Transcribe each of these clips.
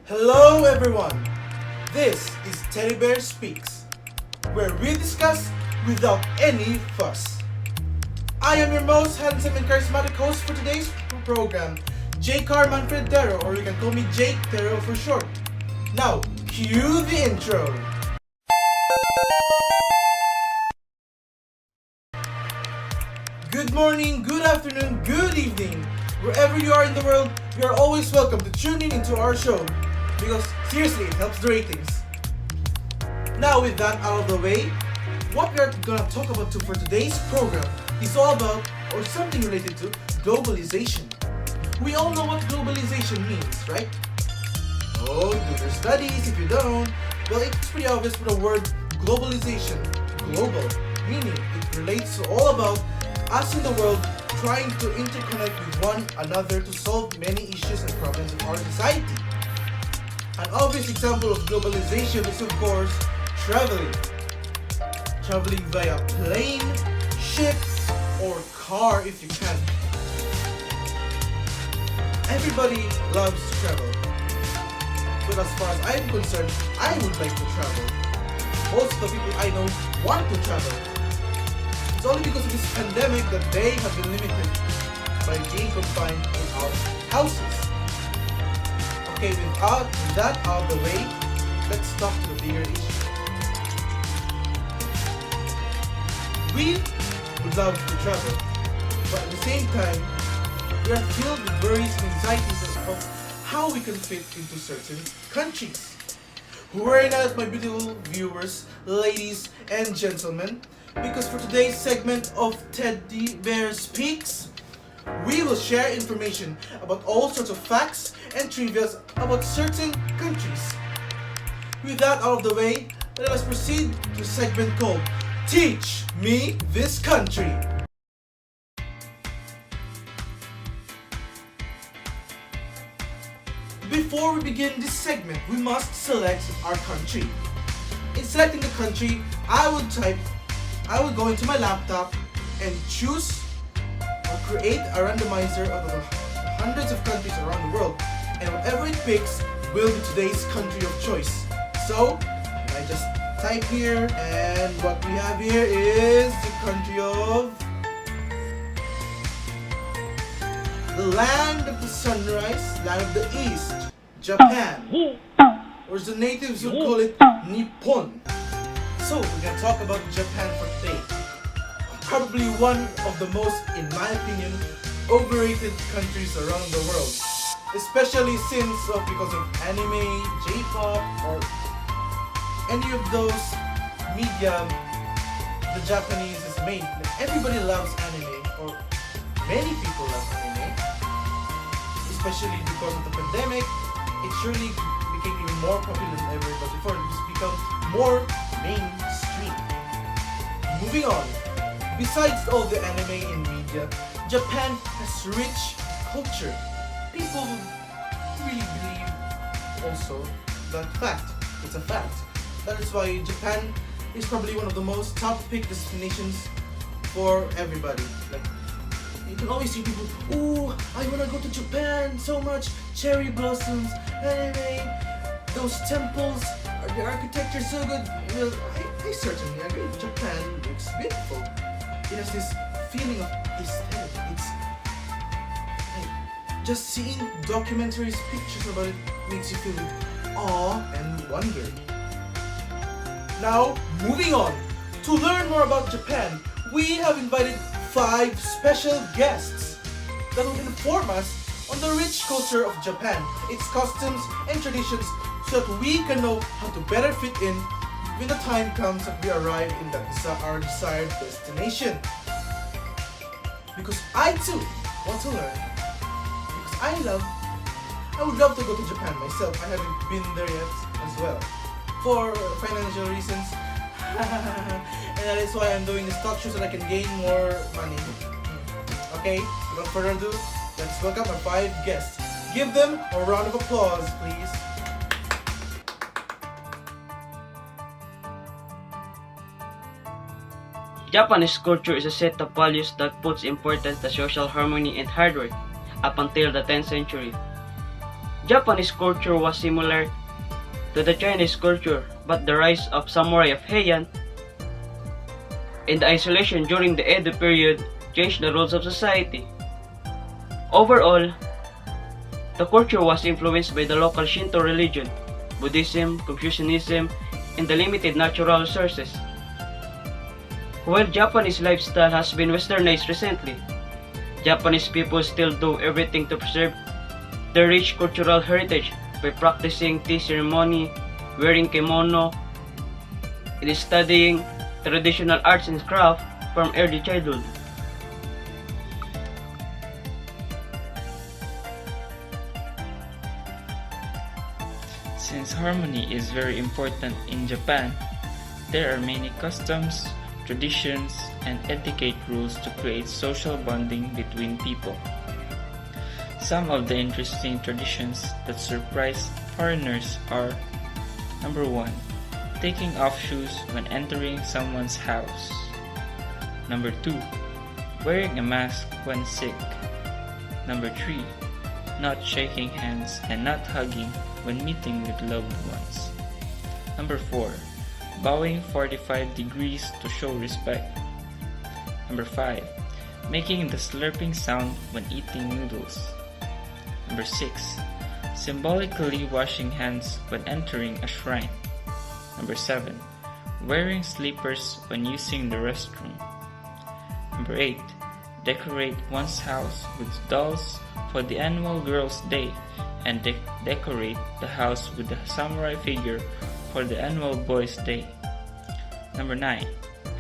Hello everyone, this is Teddy Bear Speaks, where we discuss without any fuss. I am your most handsome and charismatic host for today's program, J. Car Manfred Tero, or you can call me Jake Tero for short. Now, cue the intro. Good morning, good afternoon, good evening. Wherever you are in the world, you are always welcome to tune in into our show. Because seriously, it helps the ratings. Now with that out of the way, what we are gonna talk about for today's program is all about, or something related to, globalization. We all know what globalization means, right? Oh, do your studies if you don't. Well, it's pretty obvious with the word globalization. Global, meaning it relates to all about us in the world trying to interconnect with one another to solve many issues and problems of our society. An obvious example of globalization is of course traveling. Traveling via plane, ship, or car if you can. Everybody loves to travel. But as far as I'm concerned, I would like to travel. Most of the people I know want to travel. It's only because of this pandemic that they have been limited by being confined in our houses. Okay, with that out of the way, let's talk to the bigger issue. We would love to travel, but at the same time, we are filled with worries and anxieties of how we can fit into certain countries. Worry not, my beautiful viewers, ladies and gentlemen, because for today's segment of Teddy Bear Speaks, we will share information about all sorts of facts and trivia about certain countries. With that out of the way, let us proceed to a segment called Teach Me This Country. Before we begin this segment, we must select our country. In selecting the country, I will go into my laptop and choose or create a randomizer of the hundreds of countries around the world, and whatever it picks will be today's country of choice. So, I just type here, and what we have here is the country of the land of the sunrise, land of the east, Japan, or as the natives would call it, Nippon. So, we're gonna talk about Japan for today. Probably one of the most, in my opinion, overrated countries around the world. Especially since because of anime, J-pop, or any of those media the Japanese is made. Everybody loves anime, or many people love anime. Especially because of the pandemic, it surely became even more popular than ever, but before it just become more mainstream. Moving on. Besides all the anime and media, Japan has rich culture. People really believe also that fact. It's a fact. That is why Japan is probably one of the most top picked destinations for everybody. Like, you can always see people, oh, I wanna go to Japan so much. Cherry blossoms, anime, those temples, the architecture is so good. Well, I certainly agree. Japan looks beautiful. It has this feeling of aesthetic. It's like just seeing documentaries, pictures about it makes you feel with awe and wonder. Now, moving on. To learn more about Japan, we have invited 5 special guests that will inform us on the rich culture of Japan, its customs and traditions, so that we can know how to better fit in when the time comes that we arrive in our desired destination. Because I too want to learn. Because I would love to go to Japan myself. I haven't been there yet as well. For financial reasons. And that is why I'm doing this talk show so that I can gain more money. Okay, without further ado, let's welcome our 5 guests. Give them a round of applause, please. Japanese culture is a set of values that puts importance to social harmony and hard work up until the 10th century. Japanese culture was similar to the Chinese culture, but the rise of samurai of Heian and the isolation during the Edo period changed the rules of society. Overall, the culture was influenced by the local Shinto religion, Buddhism, Confucianism, and the limited natural resources. While Japanese lifestyle has been westernized recently, Japanese people still do everything to preserve their rich cultural heritage by practicing tea ceremony, wearing kimono, and studying traditional arts and crafts from early childhood. Since harmony is very important in Japan, there are many customs, traditions, and etiquette rules to create social bonding between people. Some of the interesting traditions that surprise foreigners are: number 1, taking off shoes when entering someone's house. Number 2, wearing a mask when sick. Number 3, not shaking hands and not hugging when meeting with loved ones. Number 4, bowing 45 degrees to show respect. Number 5, making the slurping sound when eating noodles. Number 6, symbolically washing hands when entering a shrine. Number 7, wearing slippers when using the restroom. Number 8, decorate one's house with dolls for the annual Girls' Day and decorate the house with the samurai figure for the annual Boys' Day. Number 9,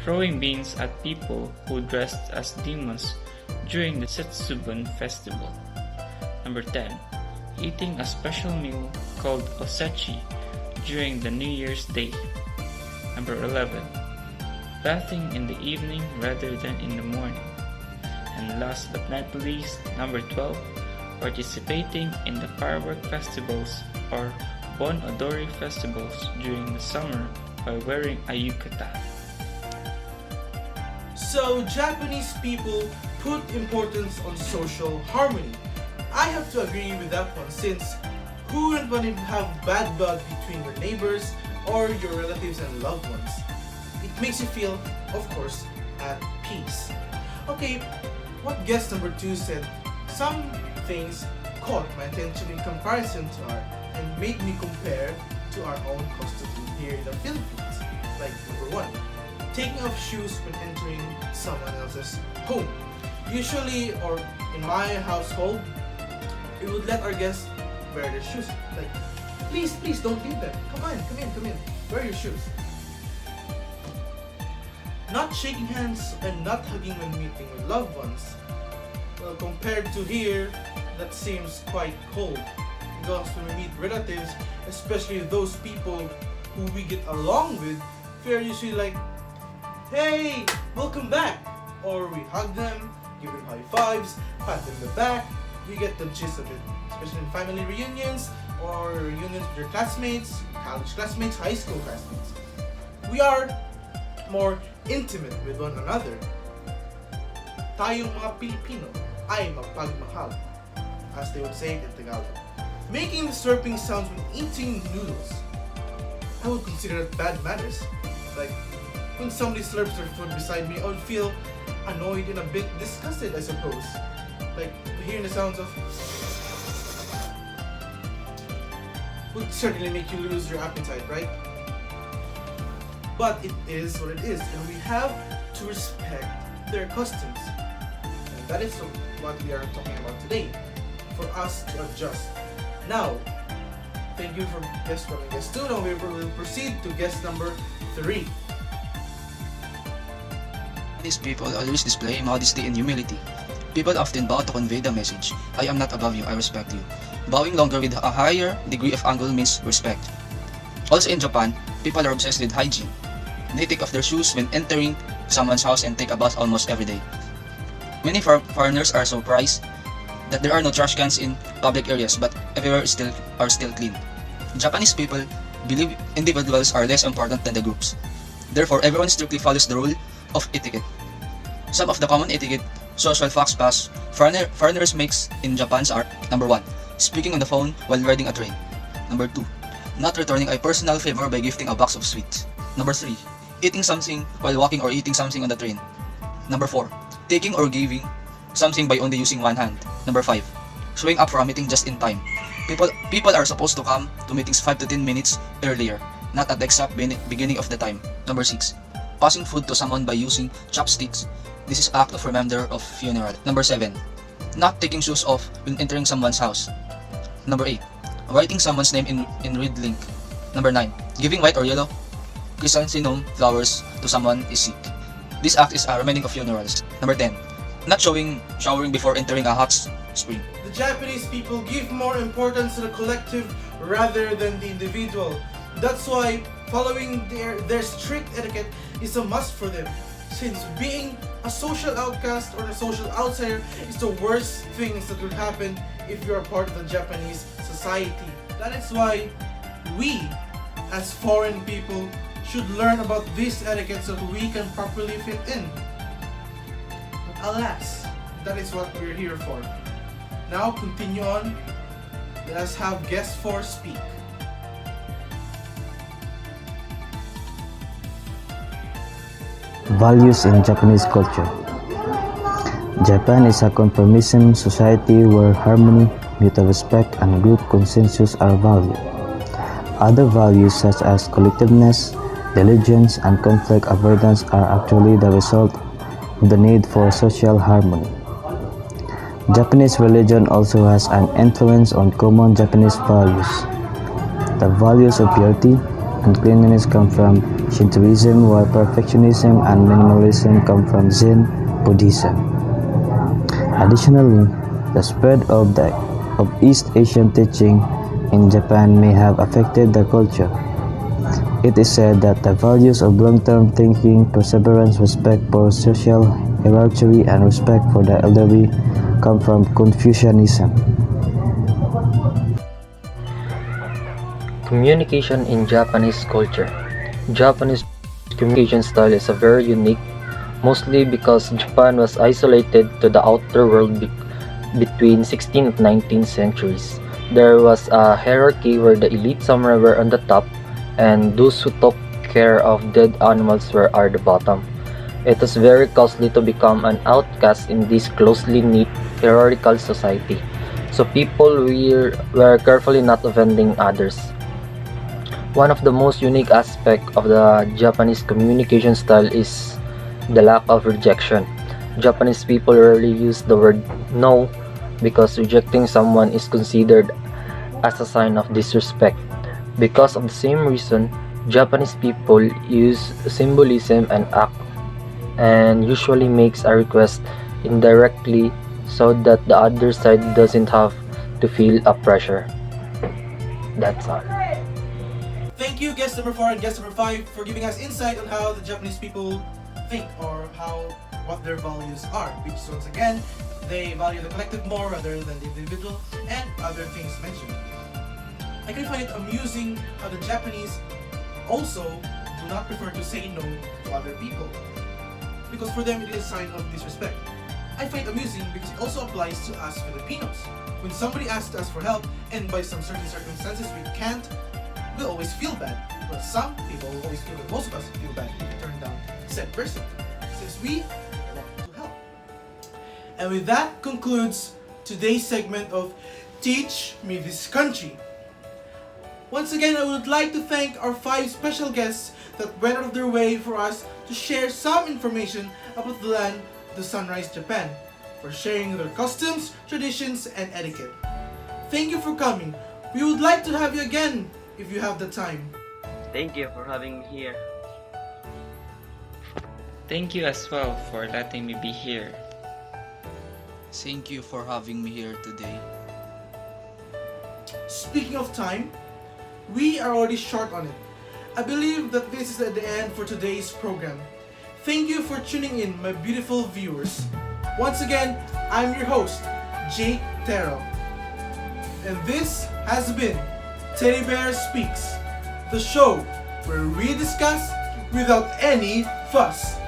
throwing beans at people who dressed as demons during the Setsubun festival. Number 10, eating a special meal called osechi during the New Year's Day. Number 11, bathing in the evening rather than in the morning. And last but not least, number 12, participating in the firework festivals or Bon Odori festivals during the summer by wearing a yukata. So, Japanese people put importance on social harmony. I have to agree with that one, since who wouldn't want to have bad blood between your neighbors or your relatives and loved ones? It makes you feel, of course, at peace. Okay, what guest number 2 said some things caught my attention in comparison to our and made me compare to our own custom here in the Philippines. Like number 1, taking off shoes when entering someone else's home. Usually, or in my household, we would let our guests wear their shoes. Like, please, don't leave them. Come in. Wear your shoes. Not shaking hands and not hugging when meeting with loved ones. Well, compared to here, that seems quite cold. Because when we meet relatives, especially those people who we get along with, we are usually like, "Hey, welcome back!" Or we hug them, give them high fives, pat them in the back. You get the gist of it, especially in family reunions or reunions with your classmates, college classmates, high school classmates. We are more intimate with one another. Tayong mga Pilipino ay mapagmahal, as they would say it in Tagalog. Making the slurping sounds when eating noodles, I would consider that bad manners. Like, when somebody slurps their food beside me, I would feel annoyed and a bit disgusted, I suppose. Like, hearing the sounds of would certainly make you lose your appetite, right? But it is what it is, and we have to respect their customs. And that is what we are talking about today, for us to adjust. Now, thank you for guest 1 and guest 2. Now we will proceed to guest number 3. These people always display modesty and humility. People often bow to convey the message, "I am not above you, I respect you." Bowing longer with a higher degree of angle means respect. Also in Japan, people are obsessed with hygiene. They take off their shoes when entering someone's house and take a bath almost every day. Many foreigners are surprised that there are no trash cans in public areas, but everywhere are still clean. Japanese people believe individuals are less important than the groups. Therefore, everyone strictly follows the rule of etiquette. Some of the common etiquette social faux pas foreigners makes in Japan are: number 1, Speaking on the phone while riding a train. Number 2. Not returning a personal favor by gifting a box of sweets. Number 3. Eating something while walking or eating something on the train. Number 4. Taking or giving something by only using one hand. Number 5. Showing up for a meeting just in time. People are supposed to come to meetings 5 to 10 minutes earlier, not at the exact beginning of the time. Number 6. Passing food to someone by using chopsticks. This is act of reminder of funeral. Number 7. Not taking shoes off when entering someone's house. Number 8. Writing someone's name in red ink. Number 9. Giving white or yellow chrysanthemum flowers to someone is sick. This act is a reminding of funerals. Number 10. Not showering before entering a hot spring. The Japanese people give more importance to the collective rather than the individual. That's why following their strict etiquette is a must for them, since being a social outcast or a social outsider is the worst things that could happen if you are part of the Japanese society. That is why we, as foreign people, should learn about this etiquette so that we can properly fit in. But alas, that is what we're here for. Now continue on. Let us have guest 4 speak. Values in Japanese culture. Japan is a conformism society where harmony, mutual respect, and group consensus are valued. Other values such as collectiveness, diligence, and conflict avoidance are actually the result of the need for social harmony. Japanese religion also has an influence on common Japanese values. The values of purity and cleanliness come from Shintoism, while perfectionism and minimalism come from Zen Buddhism. Additionally, the spread of East Asian teaching in Japan may have affected the culture. It is said that the values of long-term thinking, perseverance, respect for social hierarchy, and respect for the elderly come from Confucianism. Communication in Japanese culture. Japanese communication style is very unique, mostly because Japan was isolated to the outer world between 16th and 19th centuries. There was a hierarchy where the elite samurai were on the top and those who took care of dead animals were at the bottom. It was very costly to become an outcast in this closely knit hierarchical society, so people were carefully not offending others. One of the most unique aspects of the Japanese communication style is the lack of rejection. Japanese people rarely use the word no because rejecting someone is considered as a sign of disrespect. Because of the same reason, Japanese people use symbolism and usually makes a request indirectly so that the other side doesn't have to feel a pressure. That's all. Thank you, guest number 4 and guest number 5, for giving us insight on how the Japanese people think or what their values are. Which, once again, they value the collective more rather than the individual, and other things mentioned. I can find it amusing how the Japanese also do not prefer to say no to other people, because for them it is a sign of disrespect. I find it amusing because it also applies to us Filipinos. When somebody asks us for help, and by some certain circumstances we can't, we'll always feel bad. But some people will always feel that most of us feel bad if we turn down said person, since we want to help. And with that concludes today's segment of Teach Me This Country. Once again, I would like to thank our 5 special guests that went out of their way for us to share some information about the land, the Sunrise Japan, for sharing their customs, traditions, and etiquette. Thank you for coming. We would like to have you again if you have the time. Thank you for having me here. Thank you as well for letting me be here. Thank you for having me here today. Speaking of time, we are already short on it. I believe that this is at the end for today's program. Thank you for tuning in, my beautiful viewers. Once again, I'm your host, Jake Terrell. And this has been Teddy Bear Speaks, the show where we discuss without any fuss.